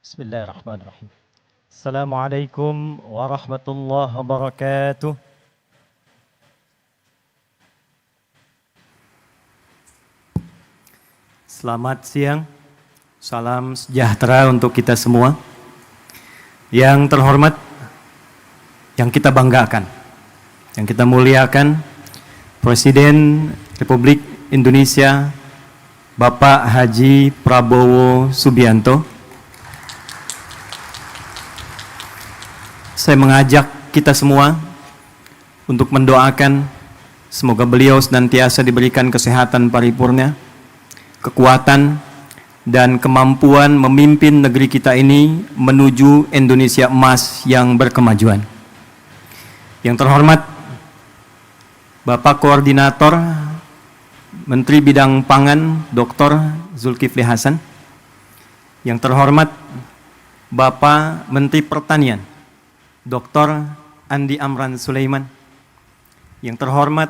Bismillahirrahmanirrahim. Assalamualaikum warahmatullahi wabarakatuh. Selamat siang, salam sejahtera untuk kita semua. Yang terhormat, yang kita banggakan, yang kita muliakan, Presiden Republik Indonesia, Bapak Haji Prabowo Subianto. Saya mengajak kita semua untuk mendoakan semoga beliau senantiasa diberikan kesehatan paripurna, kekuatan, dan kemampuan memimpin negeri kita ini menuju Indonesia emas yang berkemajuan. Yang terhormat Bapak Koordinator Menteri Bidang Pangan Dr. Zulkifli Hasan. Yang terhormat Bapak Menteri Pertanian Dr. Andi Amran Sulaiman. Yang terhormat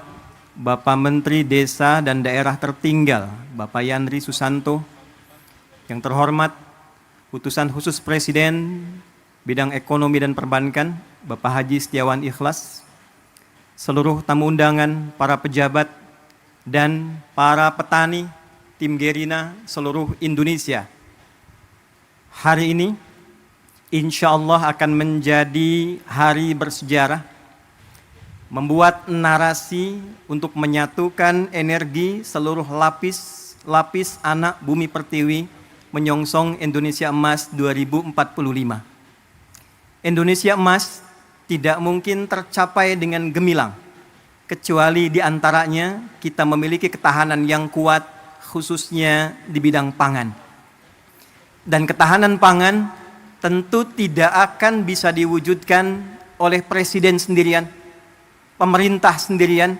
Bapak Menteri Desa dan Daerah Tertinggal Bapak Yandri Susanto. Yang terhormat Utusan Khusus Presiden Bidang Ekonomi dan Perbankan Bapak Haji Setiawan Ikhlas. Seluruh tamu undangan, para pejabat, dan para petani tim Gerina seluruh Indonesia. Hari ini insya Allah akan menjadi hari bersejarah, membuat narasi untuk menyatukan energi seluruh lapis anak bumi pertiwi menyongsong Indonesia Emas 2045. Indonesia Emas tidak mungkin tercapai dengan gemilang, kecuali diantaranya kita memiliki ketahanan yang kuat, khususnya di bidang pangan. Dan ketahanan pangan tentu tidak akan bisa diwujudkan oleh presiden sendirian, pemerintah sendirian.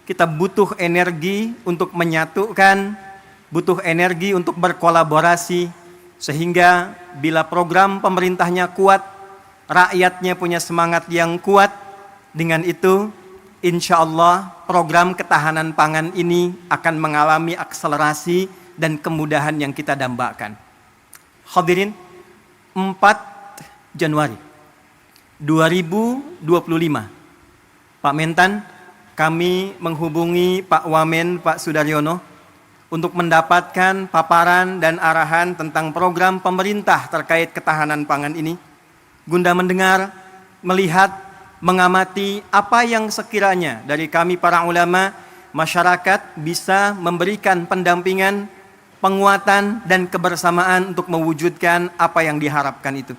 Kita butuh energi untuk menyatukan, butuh energi untuk berkolaborasi, sehingga bila program pemerintahnya kuat, rakyatnya punya semangat yang kuat, dengan itu insya Allah program ketahanan pangan ini akan mengalami akselerasi dan kemudahan yang kita dambakan. Hadirin, 4 Januari 2025, Pak Mentan, kami menghubungi Pak Wamen, Pak Sudaryono, untuk mendapatkan paparan dan arahan tentang program pemerintah terkait ketahanan pangan ini, guna mendengar, melihat, mengamati apa yang sekiranya dari kami para ulama, masyarakat bisa memberikan pendampingan, penguatan, dan kebersamaan untuk mewujudkan apa yang diharapkan itu.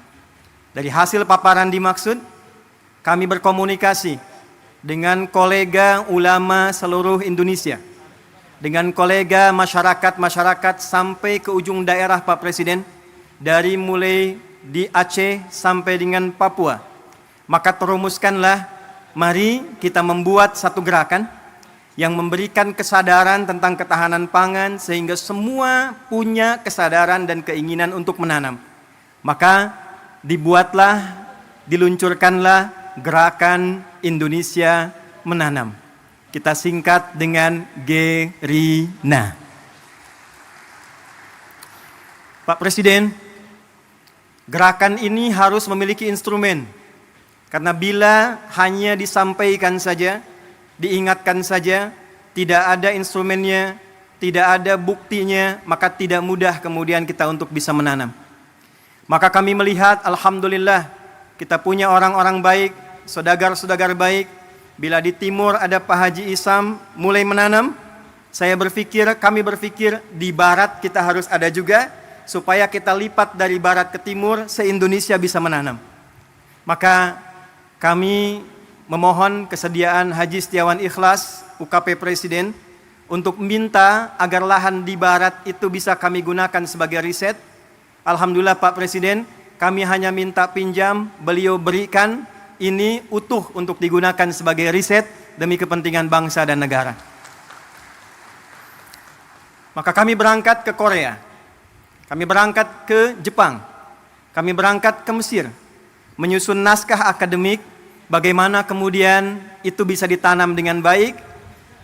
Dari hasil paparan dimaksud, kami berkomunikasi dengan kolega ulama seluruh Indonesia, dengan kolega masyarakat sampai ke ujung daerah Pak Presiden, dari mulai di Aceh sampai dengan Papua. Maka terumuskanlah, mari kita membuat satu gerakan yang memberikan kesadaran tentang ketahanan pangan sehingga semua punya kesadaran dan keinginan untuk menanam. Maka dibuatlah, diluncurkanlah gerakan Indonesia Menanam. Kita singkat dengan Gerina. Pak Presiden, gerakan ini harus memiliki instrumen. Karena bila hanya disampaikan saja, diingatkan saja, tidak ada instrumennya, tidak ada buktinya, maka tidak mudah kemudian kita untuk bisa menanam. Maka kami melihat, alhamdulillah, kita punya orang-orang baik, saudagar-saudagar baik. Bila di timur ada Pak Haji Isam mulai menanam, kami berpikir di barat kita harus ada juga, supaya kita lipat dari barat ke timur, se-Indonesia bisa menanam. Maka kami memohon kesediaan Haji Setiawan Ikhlas, UKP Presiden, untuk minta agar lahan di barat itu bisa kami gunakan sebagai riset. Alhamdulillah Pak Presiden, kami hanya minta pinjam, beliau berikan, ini utuh untuk digunakan sebagai riset demi kepentingan bangsa dan negara. Maka kami berangkat ke Korea, kami berangkat ke Jepang, kami berangkat ke Mesir, menyusun naskah akademik, bagaimana kemudian itu bisa ditanam dengan baik,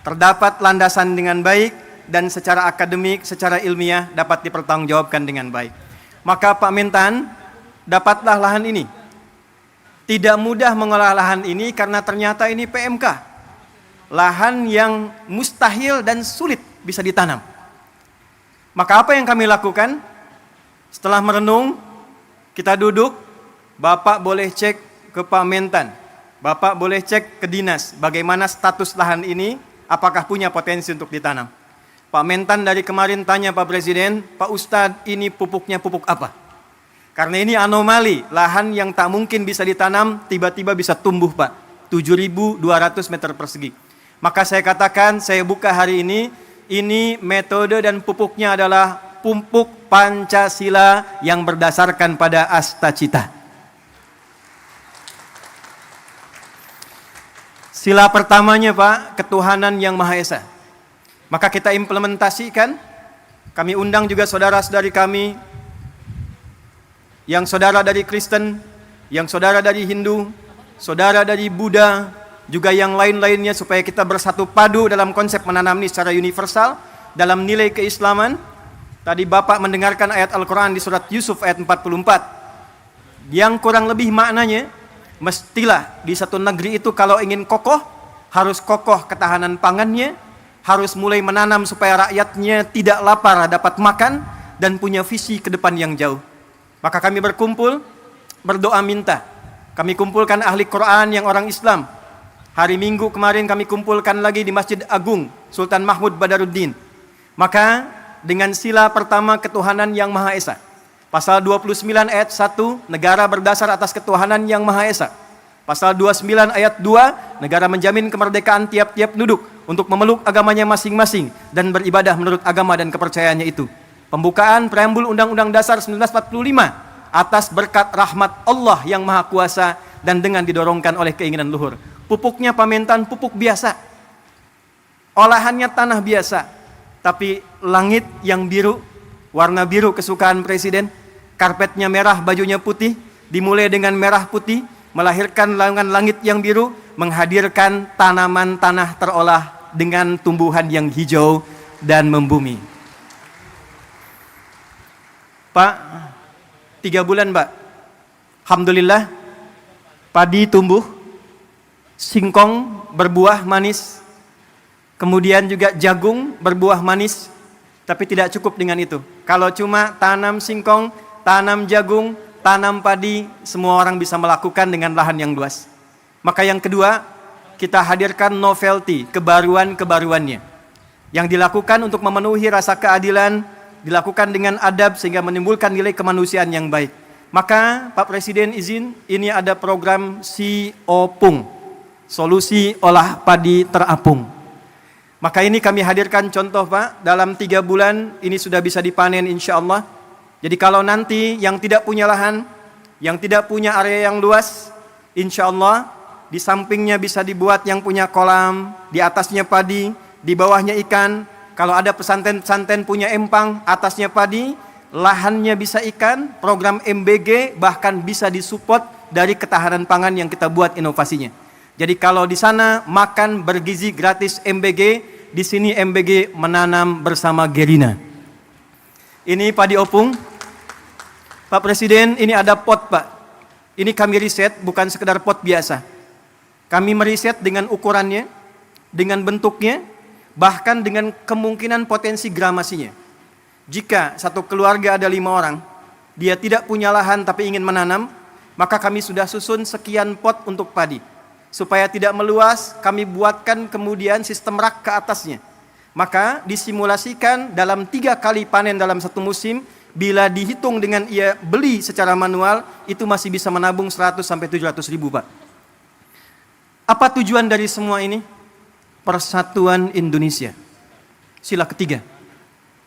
terdapat landasan dengan baik, dan secara akademik, secara ilmiah dapat dipertanggungjawabkan dengan baik. Maka Pak Mentan, dapatlah lahan ini. Tidak mudah mengolah lahan ini karena ternyata ini PMK. Lahan yang mustahil dan sulit bisa ditanam. Maka apa yang kami lakukan? Setelah merenung, kita duduk, Bapak boleh cek ke Pak Mentan, Bapak boleh cek ke dinas, bagaimana status lahan ini, apakah punya potensi untuk ditanam. Pak Mentan dari kemarin tanya Pak Presiden, Pak Ustadz ini pupuknya pupuk apa? Karena ini anomali, lahan yang tak mungkin bisa ditanam, tiba-tiba bisa tumbuh Pak, 7.200 meter persegi. Maka saya katakan, saya buka hari ini metode dan pupuknya adalah pupuk Pancasila yang berdasarkan pada Astacita. Sila pertamanya Pak, ketuhanan yang Maha Esa. Maka kita implementasikan, kami undang juga saudara-saudari kami, yang saudara dari Kristen, yang saudara dari Hindu, saudara dari Buddha, juga yang lain-lainnya supaya kita bersatu padu dalam konsep menanam ini secara universal dalam nilai keislaman. Tadi Bapak mendengarkan ayat Al-Quran di surat Yusuf ayat 44 yang kurang lebih maknanya, mestilah di satu negeri itu kalau ingin kokoh, harus kokoh ketahanan pangannya, harus mulai menanam supaya rakyatnya tidak lapar dapat makan dan punya visi ke depan yang jauh. Maka kami berkumpul, berdoa minta. Kami kumpulkan ahli Quran yang orang Islam. Hari Minggu kemarin kami kumpulkan lagi di Masjid Agung Sultan Mahmud Badaruddin. Maka dengan sila pertama ketuhanan yang Maha Esa. Pasal 29 ayat 1, negara berdasar atas ketuhanan yang Maha Esa. Pasal 29 ayat 2, negara menjamin kemerdekaan tiap-tiap penduduk untuk memeluk agamanya masing-masing dan beribadah menurut agama dan kepercayaannya itu. Pembukaan preambul Undang-Undang Dasar 1945 atas berkat rahmat Allah yang Maha Kuasa dan dengan didorongkan oleh keinginan luhur. Pupuknya Pak Mentan pupuk biasa. Olahannya tanah biasa. Tapi langit yang biru, warna biru kesukaan Presiden, karpetnya merah, bajunya putih, dimulai dengan merah putih, melahirkan langit yang biru, menghadirkan tanaman tanah terolah dengan tumbuhan yang hijau dan membumi. Pak, 3 bulan Pak, alhamdulillah padi tumbuh, singkong berbuah manis, kemudian juga jagung berbuah manis, tapi tidak cukup dengan itu. Kalau cuma tanam singkong, tanam jagung, tanam padi, semua orang bisa melakukan dengan lahan yang luas. Maka yang kedua, kita hadirkan novelty, kebaruan-kebaruannya, yang dilakukan untuk memenuhi rasa keadilan, dilakukan dengan adab sehingga menimbulkan nilai kemanusiaan yang baik. Maka Pak Presiden izin, ini ada program SIOPUNG, Solusi Olah Padi Terapung. Maka ini kami hadirkan contoh Pak, dalam 3 bulan ini sudah bisa dipanen insya Allah. Jadi kalau nanti yang tidak punya lahan, yang tidak punya area yang luas, insya Allah di sampingnya bisa dibuat yang punya kolam, di atasnya padi, di bawahnya ikan. Kalau ada pesantren-pesantren punya empang, atasnya padi, lahannya bisa ikan, program MBG bahkan bisa disupport dari ketahanan pangan yang kita buat inovasinya. Jadi kalau di sana makan bergizi gratis MBG, di sini MBG menanam bersama Gerina. Ini padi opung. Pak Presiden, ini ada pot Pak. Ini kami riset, bukan sekedar pot biasa. Kami meriset dengan ukurannya, dengan bentuknya, bahkan dengan kemungkinan potensi gramasinya. Jika satu keluarga ada 5 orang, dia tidak punya lahan tapi ingin menanam, maka kami sudah susun sekian pot untuk padi. Supaya tidak meluas, kami buatkan kemudian sistem rak ke atasnya. Maka disimulasikan dalam 3 kali panen dalam satu musim, bila dihitung dengan ia beli secara manual, itu masih bisa menabung 100-700 ribu Pak. Apa tujuan dari semua ini? Persatuan Indonesia. Sila ketiga.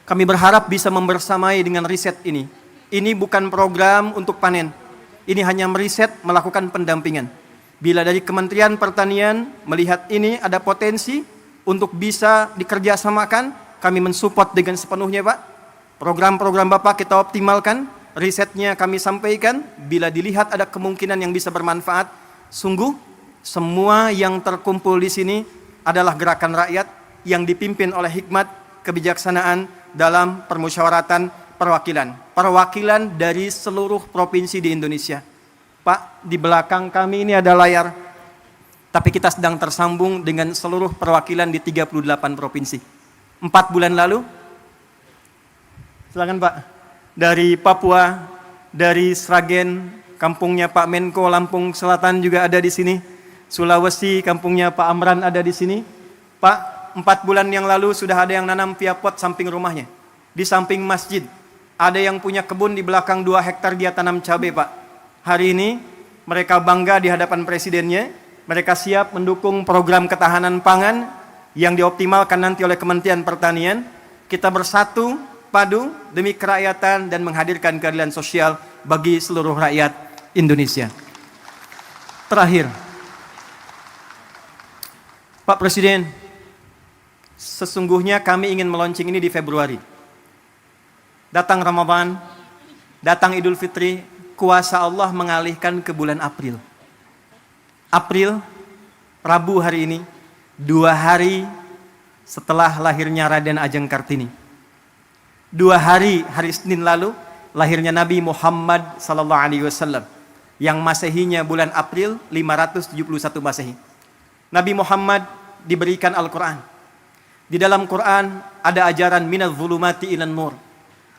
Kami berharap bisa membersamai dengan riset ini. Ini bukan program untuk panen. Ini hanya meriset, melakukan pendampingan. Bila dari Kementerian Pertanian melihat ini ada potensi untuk bisa dikerjasamakan, kami mensupport dengan sepenuhnya Pak. Program-program Bapak kita optimalkan, risetnya kami sampaikan. Bila dilihat ada kemungkinan yang bisa bermanfaat, sungguh semua yang terkumpul di sini adalah gerakan rakyat yang dipimpin oleh hikmat kebijaksanaan dalam permusyawaratan perwakilan. perwakilan dari seluruh provinsi di Indonesia. Pak, di belakang kami ini ada layar, tapi kita sedang tersambung dengan seluruh perwakilan di 38 provinsi. 4 bulan lalu, silakan Pak, dari Papua, dari Sragen, kampungnya Pak Menko, Lampung Selatan juga ada di sini. Sulawesi, kampungnya Pak Amran ada di sini. Pak, 4 bulan yang lalu sudah ada yang nanam via pot samping rumahnya, di samping masjid. Ada yang punya kebun di belakang 2 hektar dia tanam cabai, Pak. Hari ini mereka bangga di hadapan presidennya. Mereka siap mendukung program ketahanan pangan yang dioptimalkan nanti oleh Kementerian Pertanian. Kita bersatu padu demi kerakyatan dan menghadirkan keadilan sosial bagi seluruh rakyat Indonesia. Terakhir, Pak Presiden, sesungguhnya kami ingin meluncing ini di Februari. Datang Ramadan, datang Idul Fitri, kuasa Allah mengalihkan ke bulan April. April, Rabu hari ini, 2 hari setelah lahirnya Raden Ajeng Kartini. 2 hari, hari Senin lalu, lahirnya Nabi Muhammad SAW, yang Masehinya bulan April 571 Masehi. Nabi Muhammad diberikan Al-Quran. Di dalam Quran ada ajaran minaz zulumati ilan nur.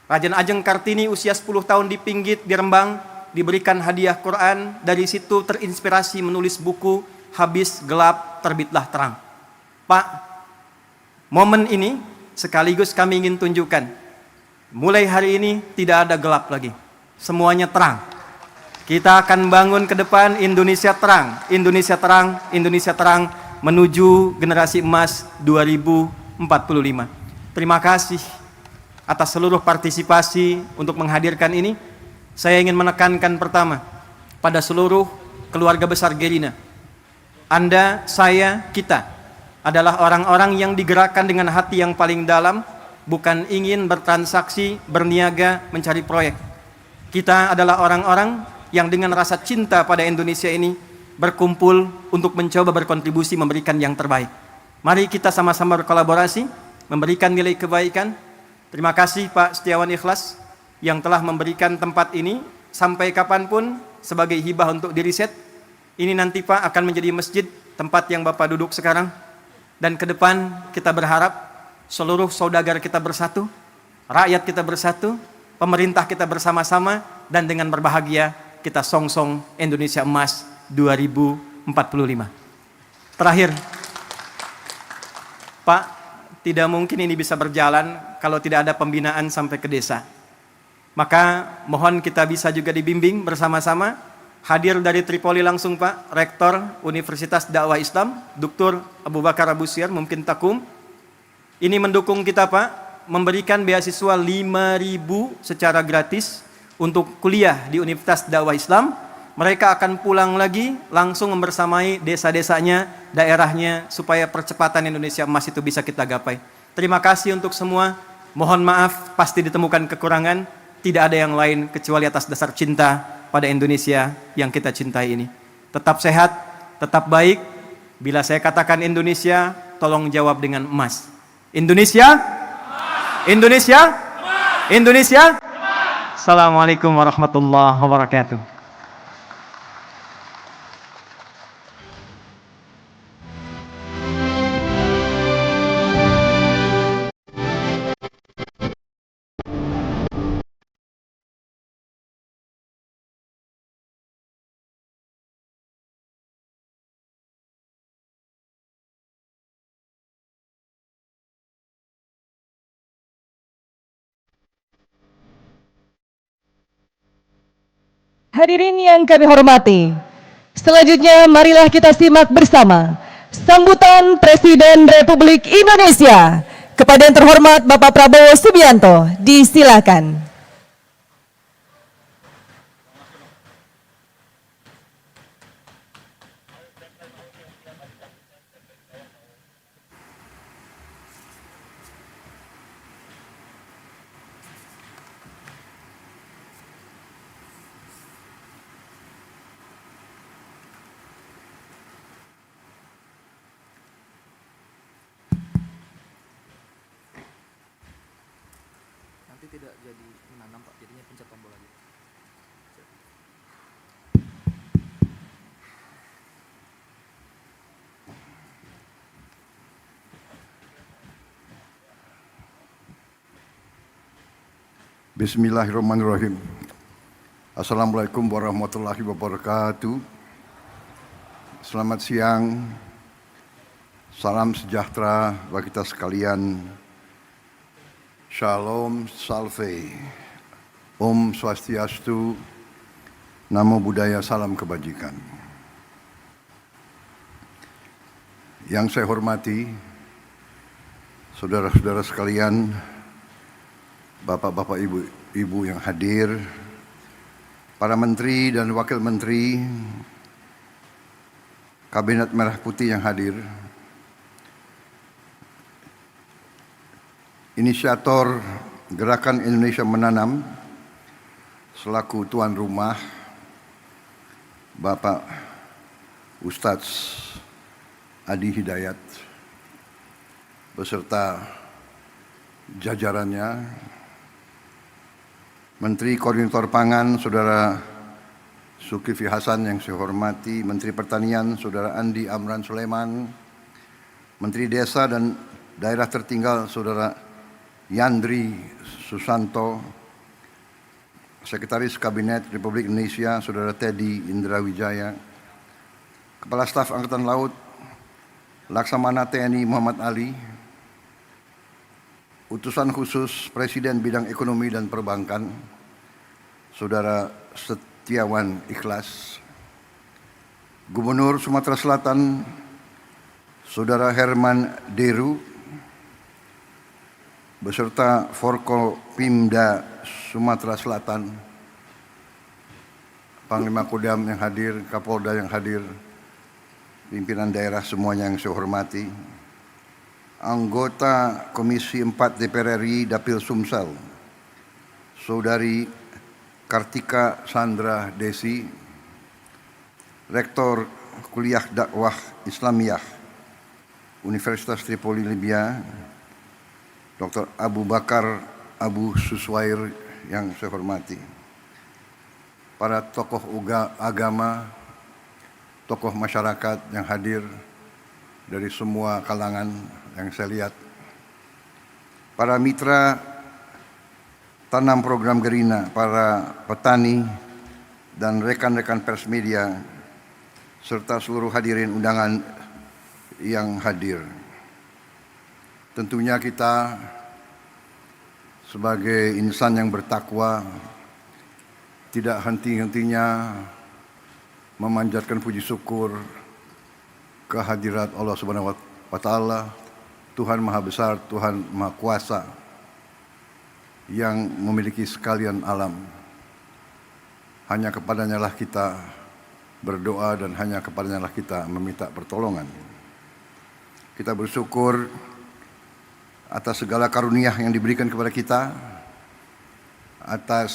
Raden Ajeng Kartini usia 10 tahun di Pinggit, di Rembang, diberikan hadiah Quran. Dari situ terinspirasi menulis buku Habis Gelap Terbitlah Terang. Pak, momen ini sekaligus kami ingin tunjukkan, mulai hari ini tidak ada gelap lagi, semuanya terang. Kita akan bangun ke depan Indonesia terang, Indonesia terang, Indonesia terang, menuju generasi emas 2045. Terima kasih atas seluruh partisipasi untuk menghadirkan ini. Saya ingin menekankan pertama pada seluruh keluarga besar Gerina. Anda, saya, kita adalah orang-orang yang digerakkan dengan hati yang paling dalam, bukan ingin bertransaksi, berniaga, mencari proyek. Kita adalah orang-orang yang dengan rasa cinta pada Indonesia ini berkumpul untuk mencoba berkontribusi memberikan yang terbaik. Mari kita sama-sama berkolaborasi, memberikan nilai kebaikan. Terima kasih Pak Setiawan Ikhlas yang telah memberikan tempat ini sampai kapanpun sebagai hibah untuk diriset. Ini nanti Pak akan menjadi masjid, tempat yang Bapak duduk sekarang. Dan ke depan kita berharap seluruh saudagar kita bersatu, rakyat kita bersatu, pemerintah kita bersama-sama, dan dengan berbahagia kita songsong Indonesia Emas 2045. Terakhir, Pak, tidak mungkin ini bisa berjalan kalau tidak ada pembinaan sampai ke desa. Maka mohon kita bisa juga dibimbing bersama-sama. Hadir dari Tripoli langsung Pak, Rektor Universitas Dakwah Islam, Dr. Abu Bakar Abu Syir, mungkin Takum. Ini mendukung kita Pak, memberikan beasiswa 5.000 secara gratis untuk kuliah di Universitas Dakwah Islam. Mereka akan pulang lagi langsung membersamai desa-desanya, daerahnya, supaya percepatan Indonesia Emas itu bisa kita gapai. Terima kasih untuk semua. Mohon maaf, pasti ditemukan kekurangan. Tidak ada yang lain kecuali atas dasar cinta pada Indonesia yang kita cintai ini. Tetap sehat, tetap baik. Bila saya katakan Indonesia, tolong jawab dengan emas. Indonesia? Indonesia? Indonesia? Assalamualaikum warahmatullahi wabarakatuh. Hadirin yang kami hormati, selanjutnya marilah kita simak bersama sambutan Presiden Republik Indonesia kepada yang terhormat Bapak Prabowo Subianto. Disilakan. Nanti tidak jadi menanam Pak, jadinya pencet tombol lagi. Bismillahirrahmanirrahim. Assalamualaikum warahmatullahi wabarakatuh. Selamat siang. Salam sejahtera bagi kita sekalian. Shalom Salve. Om Swastiastu. Namo Buddhaya, salam kebajikan. Yang saya hormati, saudara-saudara sekalian, bapak-bapak, ibu-ibu yang hadir, para menteri dan wakil menteri, Kabinet Merah Putih yang hadir, inisiator Gerakan Indonesia Menanam selaku tuan rumah, Bapak Ustadz Adi Hidayat beserta jajarannya, Menteri Koordinator Pangan, Saudara Zulkifli Hasan yang saya hormati, Menteri Pertanian, Saudara Andi Amran Sulaiman, Menteri Desa dan Daerah Tertinggal, Saudara Yandri Susanto, Sekretaris Kabinet Republik Indonesia, Saudara Teddy Indra Wijaya, Kepala Staf Angkatan Laut, Laksamana TNI Muhammad Ali, Utusan Khusus Presiden Bidang Ekonomi dan Perbankan, Saudara Setiawan Ikhlas, Gubernur Sumatera Selatan, Saudara Herman Deru, beserta Forkopimda Sumatera Selatan, Panglima Kodam yang hadir, Kapolda yang hadir, pimpinan daerah semuanya yang saya hormati, anggota Komisi 4 DPR RI Dapil Sumsel, Saudari Kartika Sandra Desi, Rektor Kuliah Dakwah Islamiyah Universitas Tripoli Libya, Dr. Abu Bakar Abu Suswair yang saya hormati, para tokoh agama, tokoh masyarakat yang hadir dari semua kalangan yang saya lihat, para mitra tanam program Gerina, para petani dan rekan-rekan pers media, serta seluruh hadirin undangan yang hadir. Tentunya kita sebagai insan yang bertakwa tidak henti-hentinya memanjatkan puji syukur kehadirat Allah Subhanahu wa Ta'ala, Tuhan Maha Besar, Tuhan Maha Kuasa yang memiliki sekalian alam. Hanya kepadanya lah kita berdoa dan hanya kepadanya lah kita meminta pertolongan. Kita bersyukur atas segala karunia yang diberikan kepada kita, atas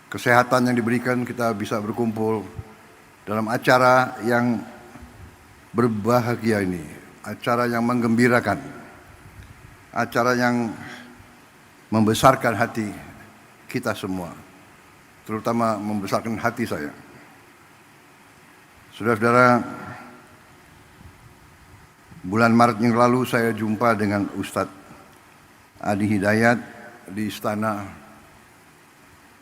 kesehatan yang diberikan, kita bisa berkumpul dalam acara yang berbahagia ini, acara yang menggembirakan, acara yang membesarkan hati kita semua, terutama membesarkan hati saya. Saudara-saudara, bulan Maret yang lalu saya jumpa dengan Ustadz Adi Hidayat di Istana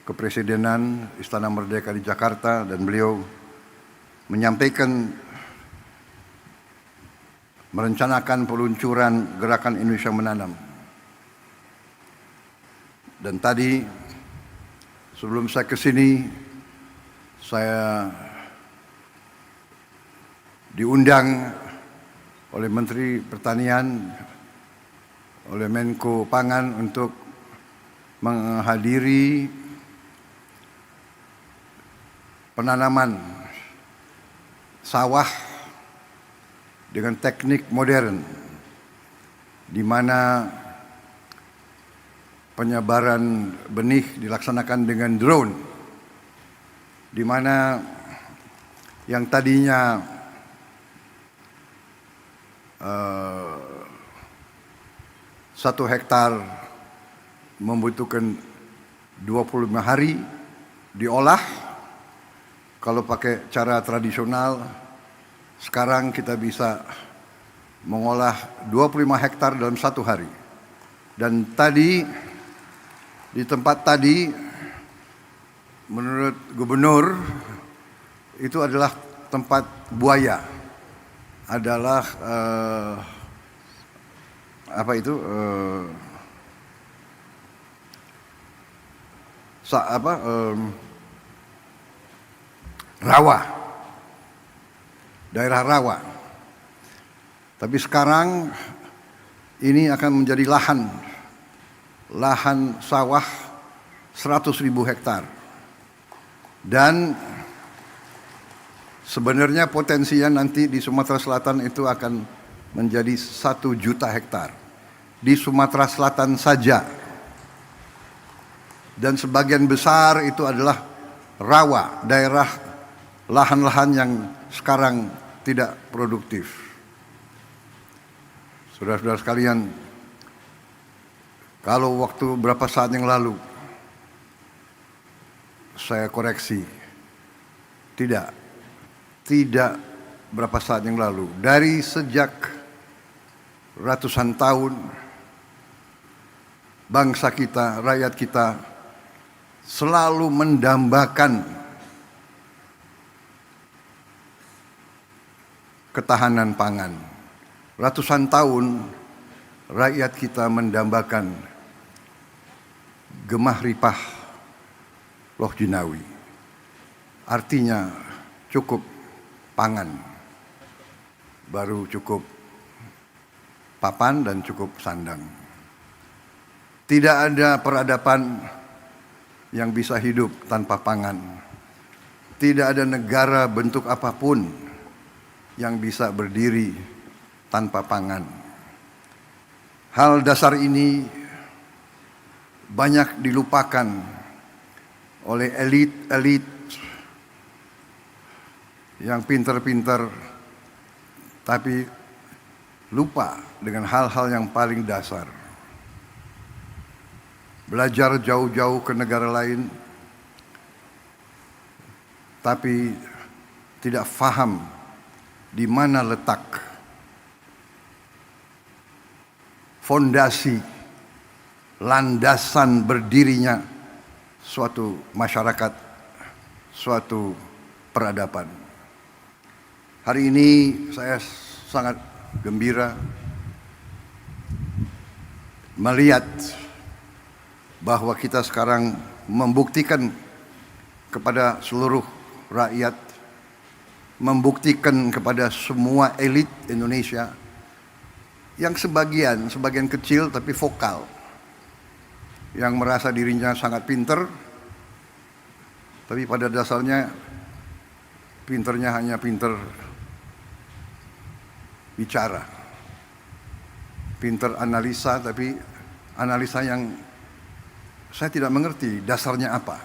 Kepresidenan, Istana Merdeka di Jakarta, dan beliau menyampaikan merencanakan peluncuran Gerakan Indonesia Menanam. Dan tadi sebelum saya ke sini, saya diundang oleh Menteri Pertanian, oleh Menko Pangan untuk menghadiri penanaman sawah dengan teknik modern, di mana penyebaran benih dilaksanakan dengan drone, di mana yang tadinya 1 hektar membutuhkan 25 hari diolah. Kalau pakai cara tradisional, sekarang kita bisa mengolah 25 hektar dalam 1 hari. Dan tadi, di tempat tadi, menurut gubernur, itu adalah tempat buaya. Adalah rawa, daerah rawa. Tapi sekarang ini akan menjadi lahan sawah 100.000 hektar. Dan sebenarnya potensinya nanti di Sumatera Selatan itu akan menjadi 1 juta hektar. Di Sumatera Selatan saja. Dan sebagian besar itu adalah rawa, daerah lahan-lahan yang sekarang tidak produktif. Saudara-saudara sekalian, kalau waktu berapa saat yang lalu, saya koreksi, tidak berapa saat yang lalu, dari sejak ratusan tahun, bangsa kita, rakyat kita, selalu mendambakan ketahanan pangan. Ratusan tahun rakyat kita mendambakan gemah ripah loh jinawi. Artinya cukup pangan, baru cukup papan dan cukup sandang. Tidak ada peradaban yang bisa hidup tanpa pangan. Tidak ada negara bentuk apapun yang bisa berdiri tanpa pangan. Hal dasar ini banyak dilupakan oleh elit-elit yang pintar-pintar, tapi lupa dengan hal-hal yang paling dasar. Belajar jauh-jauh ke negara lain, tapi tidak faham di mana letak fondasi, landasan berdirinya suatu masyarakat, suatu peradaban. Hari ini saya sangat gembira melihat bahwa kita sekarang membuktikan kepada seluruh rakyat, membuktikan kepada semua elit Indonesia yang sebagian kecil tapi vokal, yang merasa dirinya sangat pinter, tapi pada dasarnya pinternya hanya pinter bicara, pinter analisa, tapi analisa yang saya tidak mengerti dasarnya apa.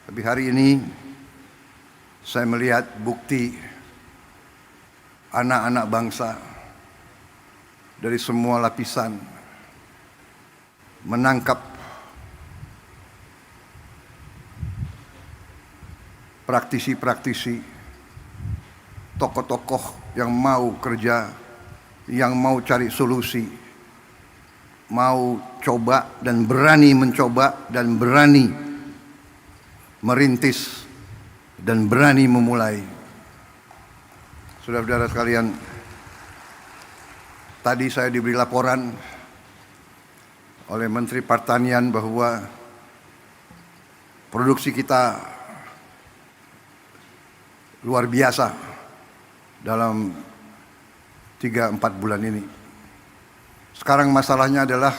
Tapi hari ini saya melihat bukti anak-anak bangsa dari semua lapisan menangkap praktisi-praktisi, tokoh-tokoh yang mau kerja, yang mau cari solusi, mau coba dan berani mencoba dan berani merintis dan berani memulai. Saudara-saudara sekalian, tadi saya diberi laporan oleh Menteri Pertanian bahwa produksi kita luar biasa dalam 3-4 bulan ini. Sekarang masalahnya adalah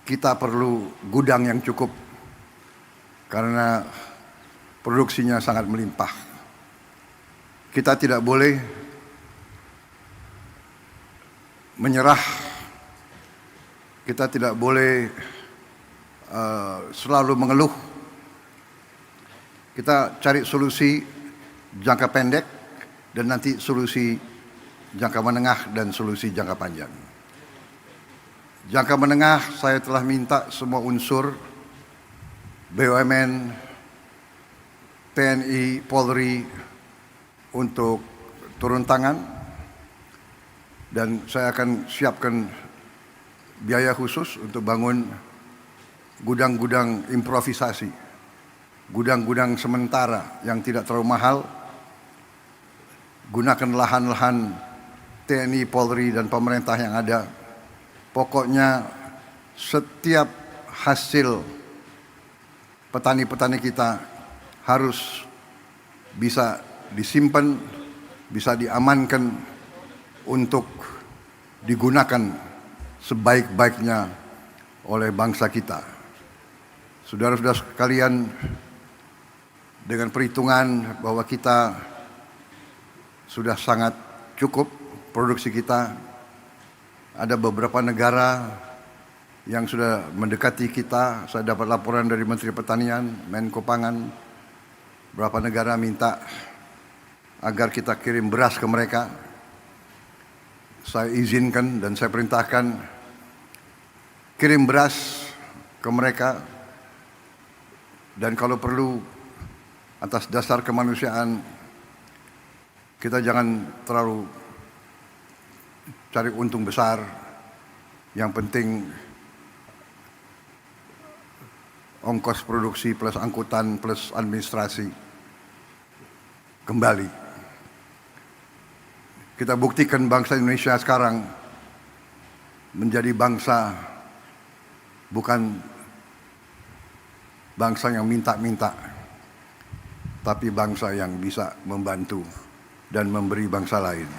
kita perlu gudang yang cukup karena produksinya sangat melimpah. Kita tidak boleh menyerah, kita tidak boleh selalu mengeluh. Kita cari solusi jangka pendek dan nanti solusi jangka menengah dan solusi jangka panjang. Jangka menengah saya telah minta semua unsur BUMN, TNI, Polri untuk turun tangan, dan saya akan siapkan biaya khusus untuk bangun gudang-gudang improvisasi, gudang-gudang sementara yang tidak terlalu mahal. Gunakan lahan-lahan TNI, Polri, dan pemerintah yang ada. Pokoknya setiap hasil petani-petani kita harus bisa disimpan, bisa diamankan untuk digunakan sebaik-baiknya oleh bangsa kita. Saudara-saudara sekalian, dengan perhitungan bahwa kita sudah sangat cukup produksi kita, ada beberapa negara yang sudah mendekati kita. Saya dapat laporan dari Menteri Pertanian, Menko Pangan, beberapa negara minta agar kita kirim beras ke mereka. Saya izinkan dan saya perintahkan kirim beras ke mereka, dan kalau perlu atas dasar kemanusiaan kita jangan terlalu cari untung besar. Yang penting ongkos produksi plus angkutan plus administrasi kembali. Kita buktikan bangsa Indonesia sekarang menjadi bangsa bukan bangsa yang minta-minta, tapi bangsa yang bisa membantu dan memberi bangsa lain.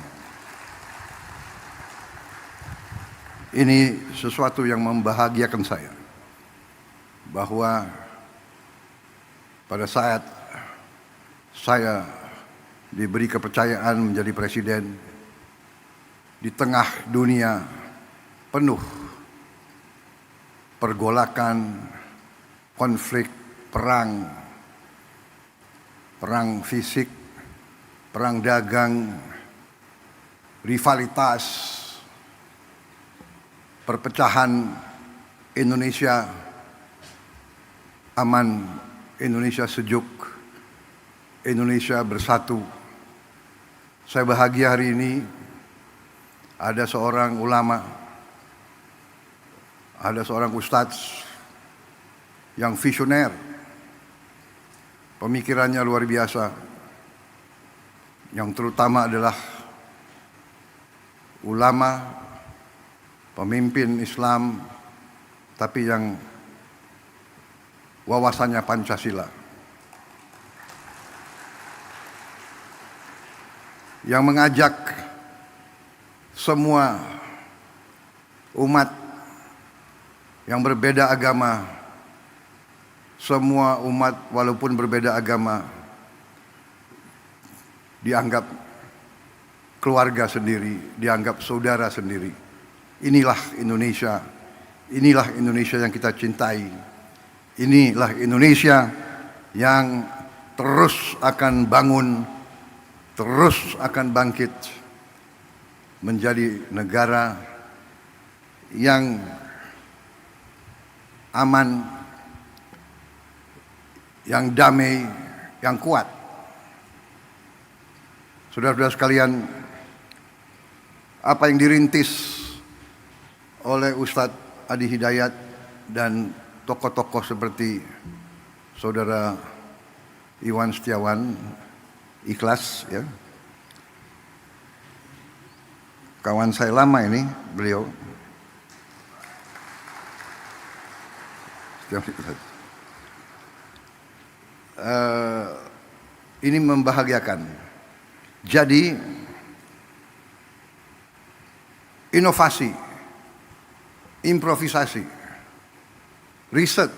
Ini sesuatu yang membahagiakan saya, bahwa pada saat saya diberi kepercayaan menjadi presiden di tengah dunia penuh pergolakan, konflik, perang fisik, perang dagang, rivalitas, perpecahan. Indonesia aman, Indonesia sejuk, Indonesia bersatu. Saya bahagia hari ini ada seorang ulama, ada seorang ustadz yang visioner, pemikirannya luar biasa, yang terutama adalah ulama, pemimpin Islam, tapi yang wawasannya Pancasila, yang mengajak semua umat yang berbeda agama, semua umat walaupun berbeda agama dianggap keluarga sendiri, dianggap saudara sendiri. Inilah Indonesia, inilah Indonesia yang kita cintai. Inilah Indonesia yang terus akan bangun, terus akan bangkit menjadi negara yang aman, yang damai, yang kuat. Saudara-saudara sekalian, apa yang dirintis oleh Ustadz Adi Hidayat dan tokoh-tokoh seperti Saudara Iwan Setiawan, Ikhlas, ya, kawan saya lama ini beliau. Ini membahagiakan. Jadi inovasi, improvisasi, riset,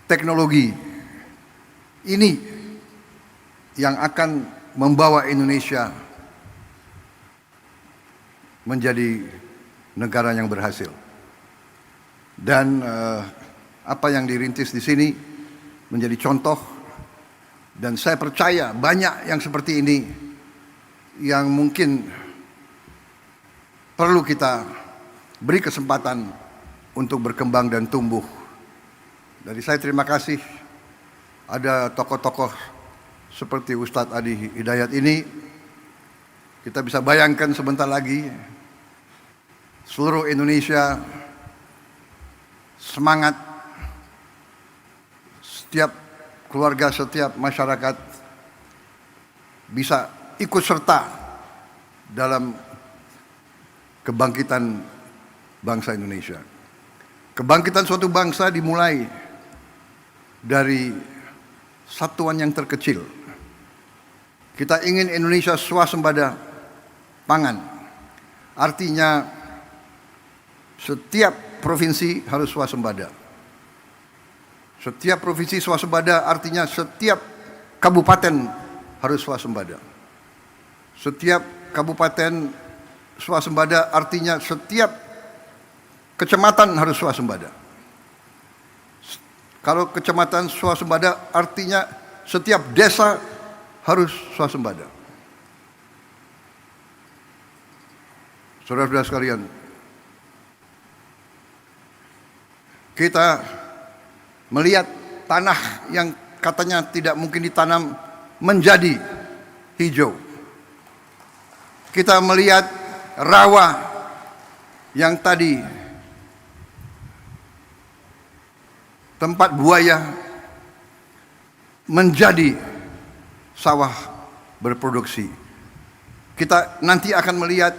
teknologi, ini yang akan membawa Indonesia menjadi negara yang berhasil. Dan apa yang dirintis di sini menjadi contoh, dan saya percaya banyak yang seperti ini yang mungkin perlu kita beri kesempatan untuk berkembang dan tumbuh. Dari saya terima kasih ada tokoh-tokoh seperti Ustadz Adi Hidayat ini. Kita bisa bayangkan sebentar lagi seluruh Indonesia semangat, setiap keluarga, setiap masyarakat bisa ikut serta dalam kebangkitan bangsa Indonesia. Kebangkitan suatu bangsa dimulai dari satuan yang terkecil. Kita ingin Indonesia swasembada pangan. Artinya setiap provinsi harus swasembada. Setiap provinsi swasembada artinya setiap kabupaten harus swasembada. Setiap kabupaten swasembada artinya setiap kecamatan harus swasembada. Kalau kecamatan swasembada artinya setiap desa harus swasembada. Saudara-saudara sekalian, kita melihat tanah yang katanya tidak mungkin ditanam menjadi hijau. Kita melihat rawa yang tadi tempat buaya menjadi sawah berproduksi. Kita nanti akan melihat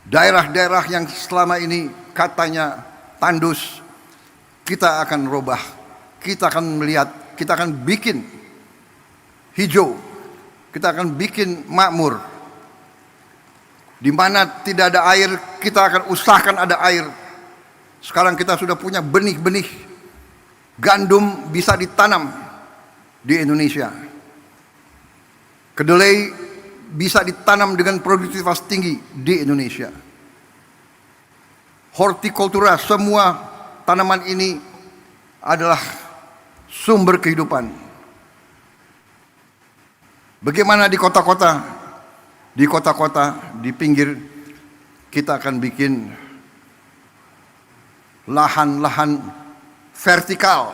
daerah-daerah yang selama ini katanya tandus, kita akan rubah. Kita akan melihat, kita akan bikin hijau. Kita akan bikin makmur. Di mana tidak ada air, kita akan usahakan ada air. Sekarang kita sudah punya benih-benih gandum bisa ditanam di Indonesia. Kedelai bisa ditanam dengan produktivitas tinggi di Indonesia. Hortikultura, semua tanaman ini adalah sumber kehidupan. Bagaimana di kota-kota? Di kota-kota, di pinggir, kita akan bikin lahan-lahan vertikal.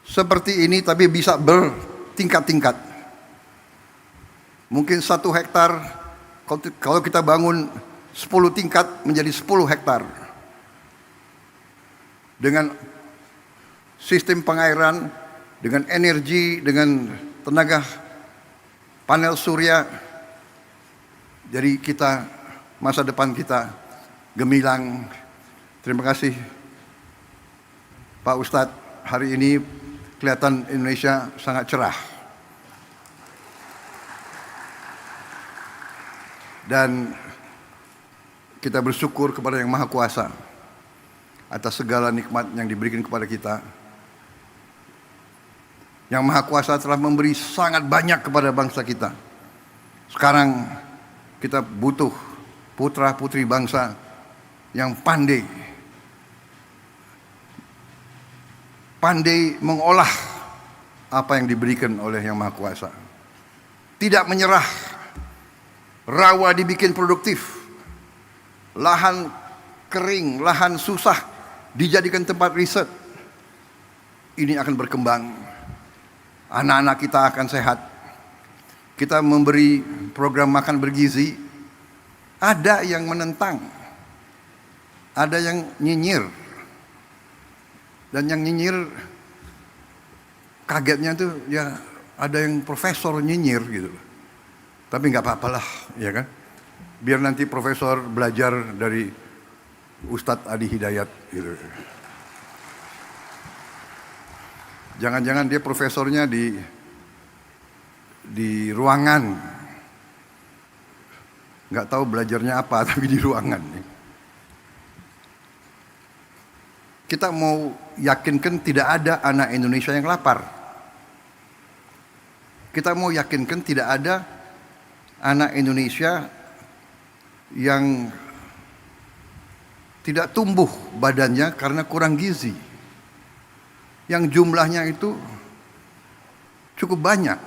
Seperti ini tapi bisa bertingkat-tingkat. Mungkin 1 hektar, kalau kita bangun 10 tingkat menjadi 10 hektar. Dengan sistem pengairan, dengan energi, dengan tenaga panel surya. Jadi kita, masa depan kita gemilang. Terima kasih Pak Ustadz, hari ini kelihatan Indonesia sangat cerah. Dan kita bersyukur kepada Yang Maha Kuasa atas segala nikmat yang diberikan kepada kita. Yang Maha Kuasa telah memberi sangat banyak kepada bangsa kita. Sekarang kita butuh putra-putri bangsa yang pandai mengolah apa yang diberikan oleh Yang Maha Kuasa. Tidak menyerah, rawa dibikin produktif, lahan kering, lahan susah dijadikan tempat riset. Ini akan berkembang. Anak-anak kita akan sehat. Kita memberi program makan bergizi. Ada yang menentang, ada yang nyinyir. Dan yang nyinyir, kagetnya tuh ya ada yang profesor nyinyir gitu. Tapi nggak apa-apalah, ya kan? Biar nanti profesor belajar dari Ustadz Adi Hidayat gitu. Jangan-jangan dia profesornya di ruangan, nggak tahu belajarnya apa, tapi di ruangan. Kita mau yakinkan tidak ada anak Indonesia yang lapar. Kita mau yakinkan tidak ada anak Indonesia yang tidak tumbuh badannya karena kurang gizi. Yang jumlahnya itu cukup banyak.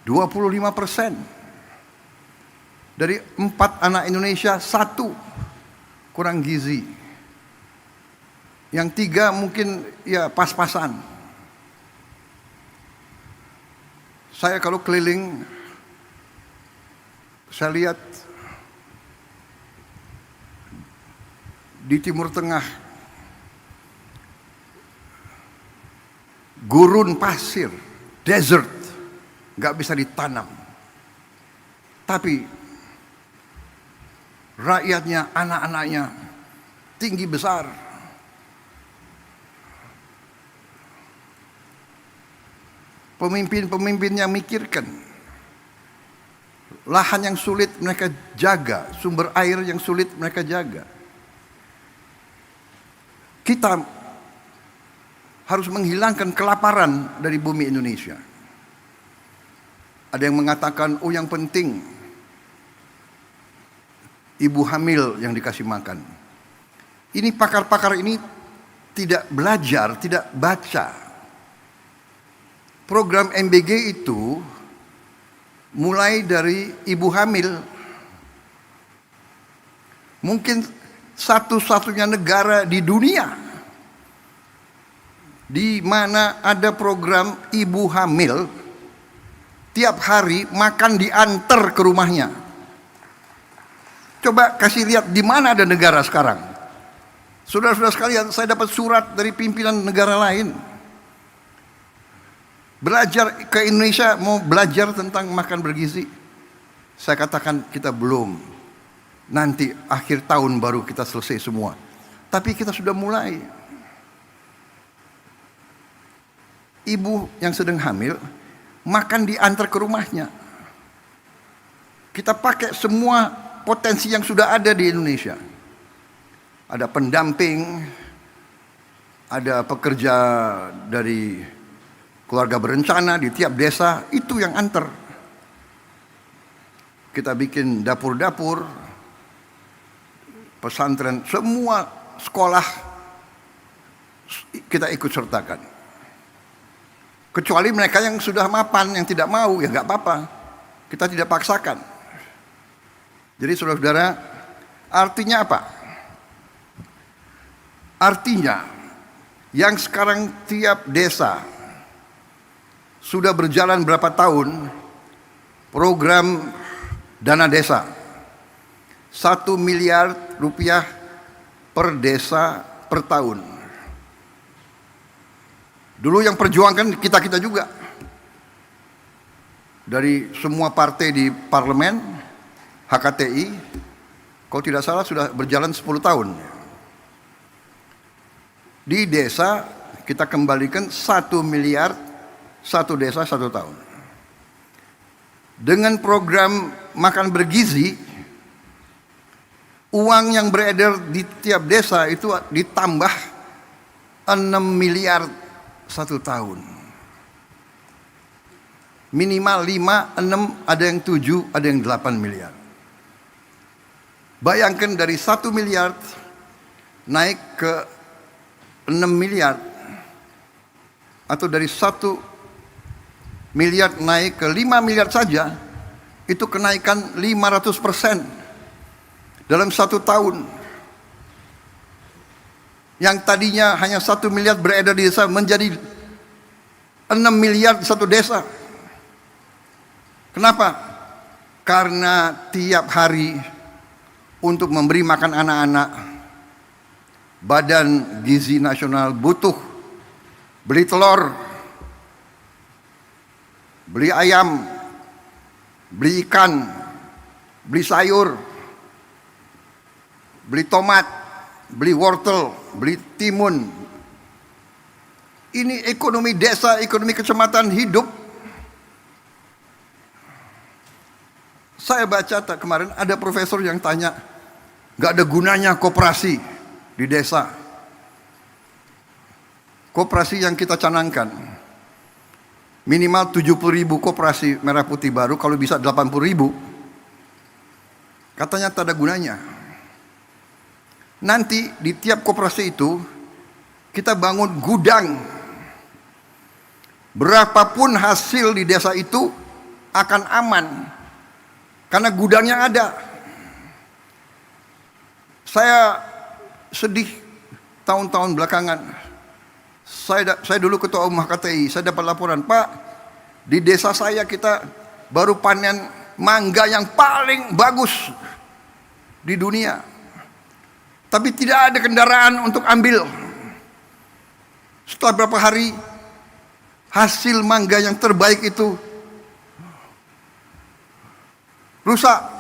25%. Dari 4 anak Indonesia, 1 kurang gizi. Yang 3 mungkin ya pas-pasan. Saya kalau keliling, saya lihat di Timur Tengah, gurun pasir, desert, nggak bisa ditanam. Tapi rakyatnya, anak-anaknya tinggi besar. Pemimpin-pemimpinnya mikirkan. Lahan yang sulit mereka jaga, sumber air yang sulit mereka jaga. Kita harus menghilangkan kelaparan dari bumi Indonesia. Ada yang mengatakan, oh yang penting ibu hamil yang dikasih makan. Ini pakar-pakar ini tidak belajar, tidak baca. Program MBG itu mulai dari ibu hamil. Mungkin satu-satunya negara di dunia di mana ada program ibu hamil tiap hari makan diantar ke rumahnya. Coba kasih lihat di mana ada negara sekarang. Saudara-saudara sekalian, saya dapat surat dari pimpinan negara lain. Belajar ke Indonesia, mau belajar tentang makan bergizi. Saya katakan kita belum. Nanti akhir tahun baru kita selesai semua. Tapi kita sudah mulai. Ibu yang sedang hamil makan diantar ke rumahnya. Kita pakai semua potensi yang sudah ada di Indonesia. Ada pendamping, ada pekerja dari keluarga berencana di tiap desa, itu yang antar. Kita bikin dapur-dapur, pesantren, semua sekolah kita ikut sertakan. Kecuali mereka yang sudah mapan, yang tidak mau, ya nggak apa-apa. Kita tidak paksakan. Jadi saudara-saudara, artinya apa? Artinya, yang sekarang tiap desa sudah berjalan berapa tahun, program dana desa. 1 miliar rupiah per desa per tahun. Dulu yang perjuangkan kita-kita juga. Dari semua partai di parlemen, HKTI, kalau tidak salah sudah berjalan 10 tahun. Di desa kita kembalikan 1 miliar, 1 desa 1 tahun. Dengan program makan bergizi, uang yang beredar di tiap desa itu ditambah 6 miliar 1 tahun. Minimal 5, 6, ada yang 7, ada yang 8 miliar. Bayangkan dari 1 miliar naik ke 6 miliar. Atau dari 1 miliar naik ke 5 miliar saja, itu kenaikan 500% dalam 1 tahun. Yang tadinya hanya 1 miliar beredar di desa menjadi 6 miliar di 1 desa. Kenapa? Karena tiap hari untuk memberi makan anak-anak, Badan Gizi Nasional butuh beli telur, beli ayam, beli ikan, beli sayur, beli tomat, beli wortel, beli timun. Ini ekonomi desa, ekonomi kecamatan hidup. Saya baca kemarin ada profesor yang tanya, gak ada gunanya koperasi di desa. Koperasi yang kita canangkan, minimal 70.000 koperasi merah putih baru, kalau bisa 80.000. Katanya tak ada gunanya. Nanti di tiap koperasi itu kita bangun gudang. Berapapun hasil di desa itu akan aman karena gudangnya ada. Saya sedih tahun-tahun belakangan. Saya dulu ketua umum HKTI, saya dapat laporan, Pak, di desa saya kita baru panen mangga yang paling bagus di dunia. Tapi tidak ada kendaraan untuk ambil. Setelah beberapa hari, hasil mangga yang terbaik itu rusak.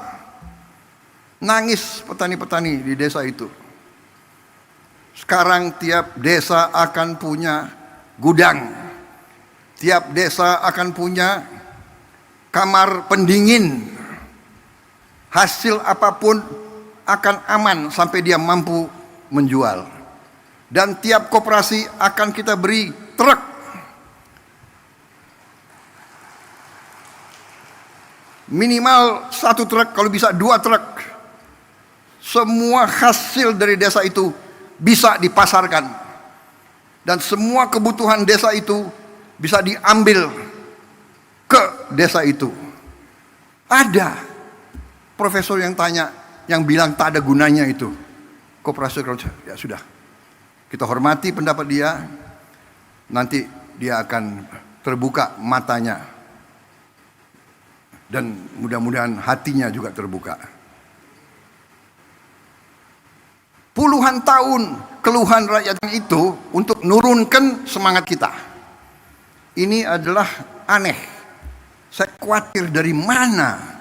Nangis petani-petani di desa itu. Sekarang tiap desa akan punya gudang. Tiap desa akan punya kamar pendingin. Hasil apapun akan aman sampai dia mampu menjual. Dan tiap koperasi akan kita beri truk. Minimal 1 truk, kalau bisa 2 truk. Semua hasil dari desa itu bisa dipasarkan. Dan semua kebutuhan desa itu bisa diambil ke desa itu. Ada profesor yang tanya, yang bilang tak ada gunanya itu koperasi. Ya sudah, kita hormati pendapat dia. Nanti dia akan terbuka matanya dan mudah-mudahan hatinya juga terbuka. Puluhan tahun keluhan rakyat itu untuk nurunkan semangat kita. Ini adalah aneh. Saya khawatir dari mana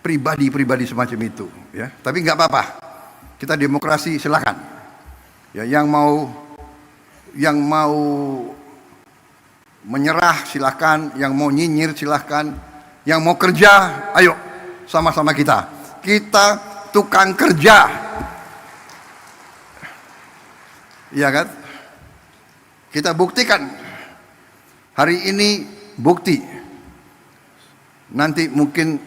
pribadi-pribadi semacam itu, ya. Tapi nggak apa-apa. Kita demokrasi, silakan. Ya, yang mau menyerah silakan, yang mau nyinyir silakan, yang mau kerja, ayo sama-sama kita. Kita tukang kerja. Iya kan? Kita buktikan. Hari ini bukti. Nanti mungkin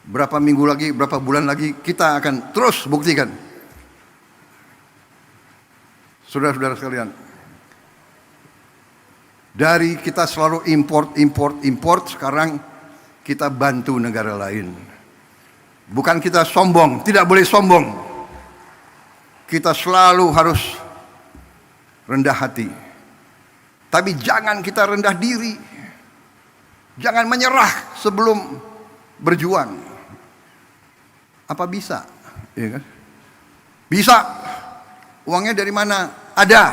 berapa minggu lagi, berapa bulan lagi kita akan terus buktikan. Saudara-saudara sekalian, dari kita selalu import, sekarang kita bantu negara lain. Bukan kita sombong, tidak boleh sombong. Kita selalu harus rendah hati. Tapi jangan kita rendah diri. Jangan menyerah sebelum berjuang. Apa bisa? Ya kan? Bisa. Uangnya dari mana? Ada.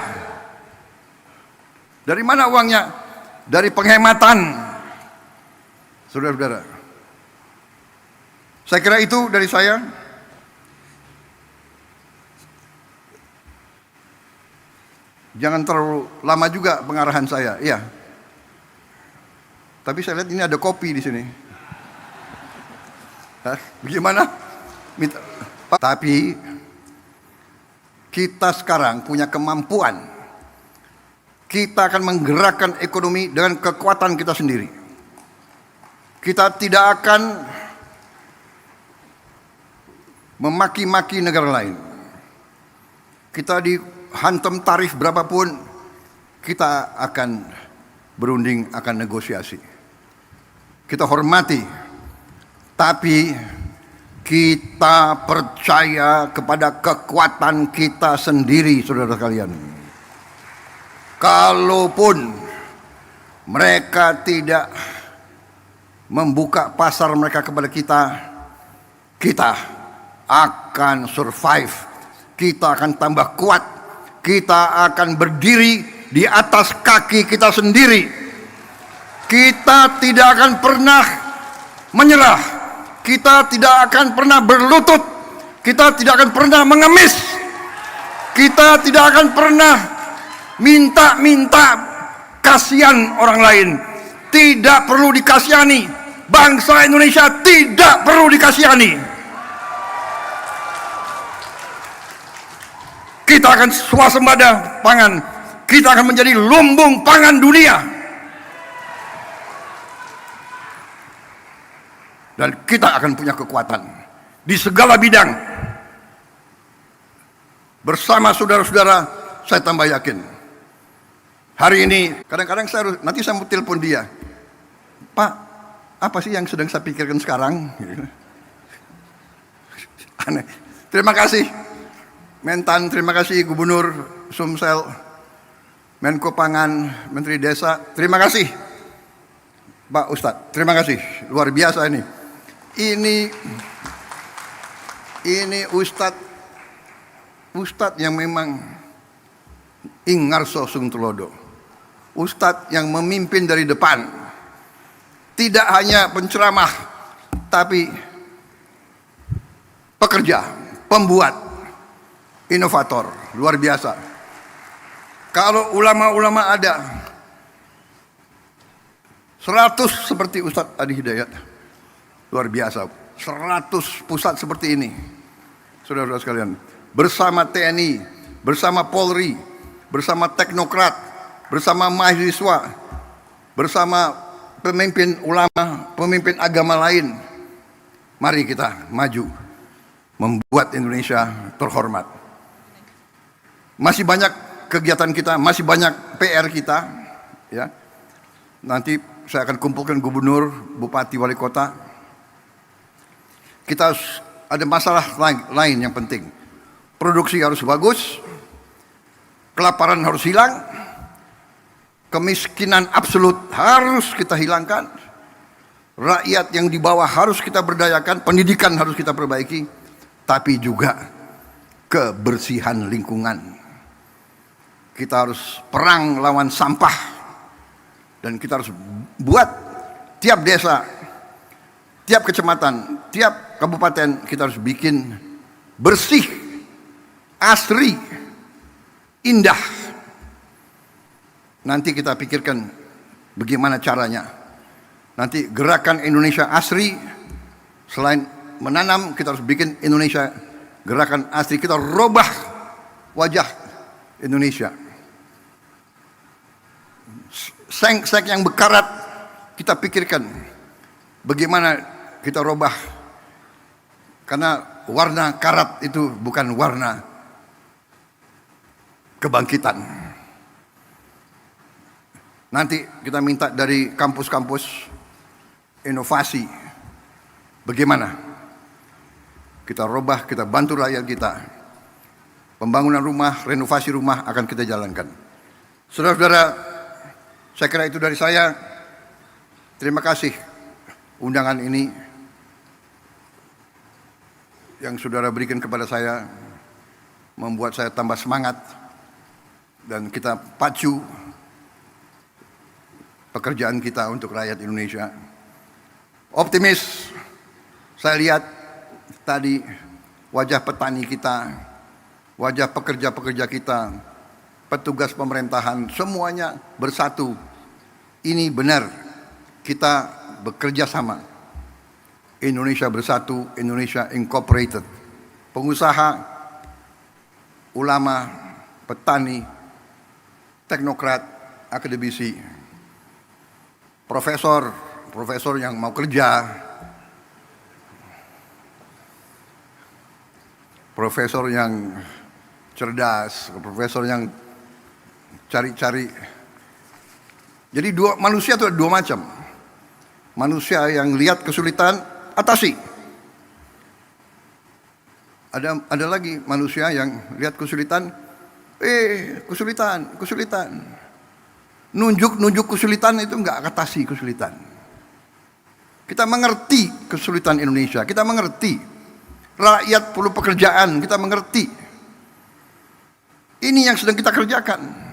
Dari mana uangnya? Dari penghematan. Saudara-saudara. Saya kira itu dari saya. Jangan terlalu lama juga pengarahan saya, iya. Tapi saya lihat ini ada kopi di sini. Hah? Bagaimana? Tapi kita sekarang punya kemampuan. Kita akan menggerakkan ekonomi dengan kekuatan kita sendiri. Kita tidak akan memaki-maki negara lain. Kita dihantam tarif berapapun, kita akan berunding, akan negosiasi. Kita hormati, tapi kita percaya kepada kekuatan kita sendiri, saudara sekalian. Kalaupun mereka tidak membuka pasar mereka kepada kita, kita akan survive. Kita akan tambah kuat. Kita akan berdiri di atas kaki kita sendiri. Kita tidak akan pernah menyerah. Kita tidak akan pernah berlutut. Kita tidak akan pernah mengemis. Kita tidak akan pernah minta-minta kasihan orang lain. Tidak perlu dikasihani. Bangsa Indonesia tidak perlu dikasihani. Kita akan swasembada pangan. Kita akan menjadi lumbung pangan dunia. Dan kita akan punya kekuatan di segala bidang. Bersama saudara-saudara, saya tambah yakin. Hari ini, kadang-kadang nanti saya mau telepon dia. Pak, Apa sih yang sedang saya pikirkan sekarang? Aneh. Terima kasih Mentan, terima kasih Gubernur Sumsel, Menko Pangan, Menteri Desa, terima kasih Pak Ustadz, terima kasih, luar biasa ini. Ini Ustadz yang memang ingarso sung tulodo, Ustadz yang memimpin dari depan, tidak hanya penceramah, tapi pekerja, pembuat, inovator, luar biasa. Kalau ulama-ulama ada 100 seperti Ustadz Adi Hidayat, luar biasa. 100 pusat seperti ini, saudara-saudara sekalian, bersama TNI, bersama Polri, bersama teknokrat, bersama mahasiswa, bersama pemimpin ulama, pemimpin agama lain. Mari kita maju membuat Indonesia terhormat. Masih banyak kegiatan kita, masih banyak PR kita, ya. Nanti saya akan kumpulkan gubernur, bupati, wali kota. Kita harus ada masalah lain yang penting. Produksi harus bagus, kelaparan harus hilang, kemiskinan absolut harus kita hilangkan, rakyat yang di bawah harus kita berdayakan, pendidikan harus kita perbaiki, tapi juga kebersihan lingkungan. Kita harus perang lawan sampah, dan kita harus buat tiap desa, tiap kecamatan, tiap kabupaten kita harus bikin bersih, asri, indah. Nanti kita pikirkan bagaimana caranya. Nanti gerakan Indonesia Asri, selain menanam, kita harus bikin Indonesia gerakan asri. Kita robah wajah Indonesia. Seng-seng yang bekarat, kita pikirkan bagaimana kita robah. Karena warna karat itu bukan warna kebangkitan. Nanti kita minta dari kampus-kampus inovasi. Bagaimana kita robah, kita bantu rakyat kita. Pembangunan rumah, renovasi rumah akan kita jalankan. Saudara-saudara, saya kira itu dari saya. Terima kasih undangan ini yang saudara berikan kepada saya, membuat saya tambah semangat, dan kita pacu pekerjaan kita untuk rakyat Indonesia. Optimis, saya lihat tadi wajah petani kita, wajah pekerja-pekerja kita, petugas pemerintahan, semuanya bersatu. Ini benar, kita bekerja sama. Indonesia bersatu, Indonesia incorporated. Pengusaha, ulama, petani, teknokrat, akademisi, profesor yang mau kerja, profesor yang cerdas, profesor yang cari-cari. Jadi manusia itu ada dua macam. Manusia yang lihat kesulitan, atasi. Ada lagi manusia yang lihat kesulitan, kesulitan. Nunjuk kesulitan itu enggak atasi kesulitan. Kita mengerti kesulitan Indonesia, kita mengerti rakyat perlu pekerjaan, kita mengerti. Ini yang sedang kita kerjakan.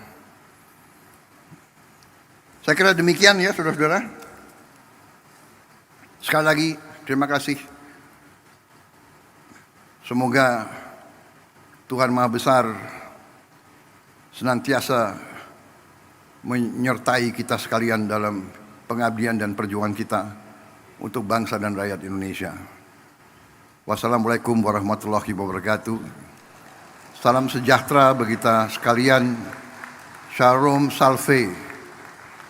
Saya kira demikian ya saudara-saudara. Sekali lagi terima kasih. Semoga Tuhan Maha Besar senantiasa menyertai kita sekalian dalam pengabdian dan perjuangan kita untuk bangsa dan rakyat Indonesia. Wassalamualaikum warahmatullahi wabarakatuh. Salam sejahtera bagi kita sekalian. Shalom Salve.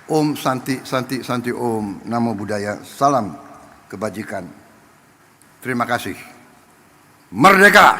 Om Santi Santi Santi Om. Namo Buddhaya. Salam kebajikan. Terima kasih. Merdeka!